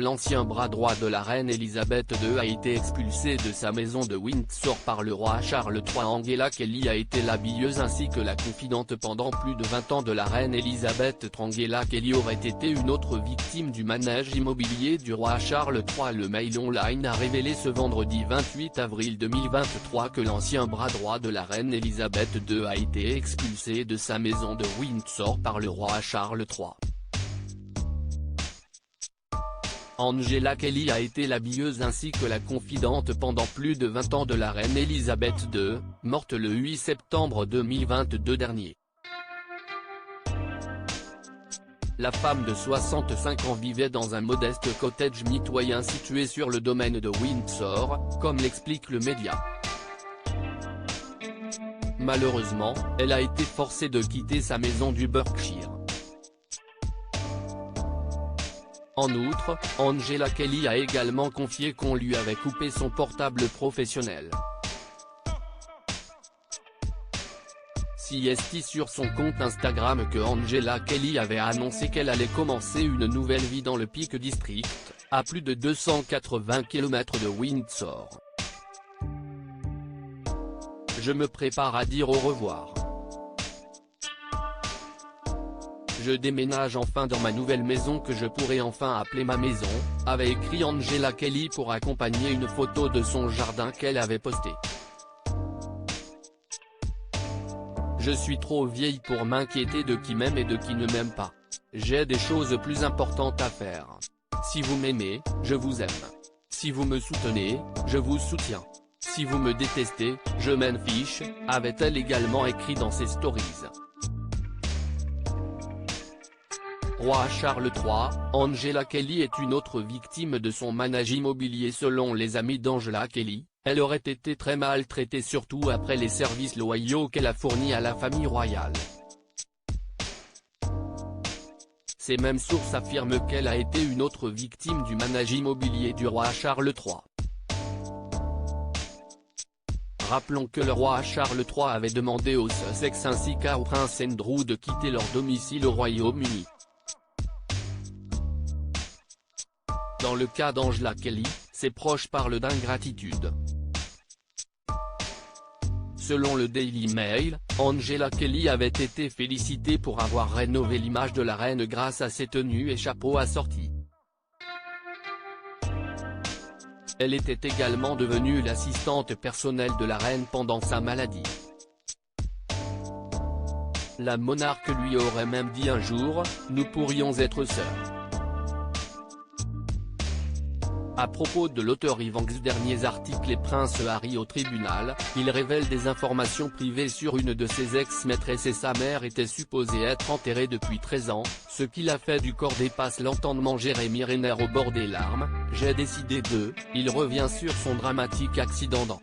L'ancien bras droit de la reine Elisabeth II a été expulsé de sa maison de Windsor par le roi Charles III. Angela Kelly a été l'habilleuse ainsi que la confidente pendant plus de 20 ans de la reine Elisabeth II. Angela Kelly aurait été une autre victime du manège immobilier du roi Charles III. Le Mail Online a révélé ce vendredi 28 avril 2023 que l'ancien bras droit de la reine Elisabeth II a été expulsé de sa maison de Windsor par le roi Charles III. Angela Kelly a été l'habilleuse ainsi que la confidente pendant plus de 20 ans de la reine Elisabeth II, morte le 8 septembre 2022 dernier. La femme de 65 ans vivait dans un modeste cottage mitoyen situé sur le domaine de Windsor, comme l'explique le média. Malheureusement, elle a été forcée de quitter sa maison du Berkshire. En outre, Angela Kelly a également confié qu'on lui avait coupé son portable professionnel. C'est sur son compte Instagram que Angela Kelly avait annoncé qu'elle allait commencer une nouvelle vie dans le Peak District, à plus de 280 km de Windsor. Je me prépare à dire au revoir. Je déménage enfin dans ma nouvelle maison que je pourrai enfin appeler ma maison, avait écrit Angela Kelly pour accompagner une photo de son jardin qu'elle avait postée. Je suis trop vieille pour m'inquiéter de qui m'aime et de qui ne m'aime pas. J'ai des choses plus importantes à faire. Si vous m'aimez, je vous aime. Si vous me soutenez, je vous soutiens. Si vous me détestez, je m'en fiche, avait-elle également écrit dans ses stories. Roi Charles III, Angela Kelly est une autre victime de son manège immobilier. Selon les amis d'Angela Kelly, elle aurait été très maltraitée surtout après les services loyaux qu'elle a fournis à la famille royale. Ces mêmes sources affirment qu'elle a été une autre victime du manège immobilier du roi Charles III. Rappelons que le roi Charles III avait demandé aux Sussex ainsi qu'au prince Andrew de quitter leur domicile au Royaume-Uni. Dans le cas d'Angela Kelly, ses proches parlent d'ingratitude. Selon le Daily Mail, Angela Kelly avait été félicitée pour avoir rénové l'image de la reine grâce à ses tenues et chapeaux assortis. Elle était également devenue l'assistante personnelle de la reine pendant sa maladie. La monarque lui aurait même dit un jour « Nous pourrions être sœurs ». À propos de l'auteur Ivan's derniers articles et Prince Harry au tribunal, il révèle des informations privées sur une de ses ex-maîtresses et sa mère était supposée être enterrée depuis 13 ans, ce qui l'a fait du corps dépasse l'entendement. Jérémy Renner au bord des larmes, j'ai décidé de, il revient sur son dramatique accident dans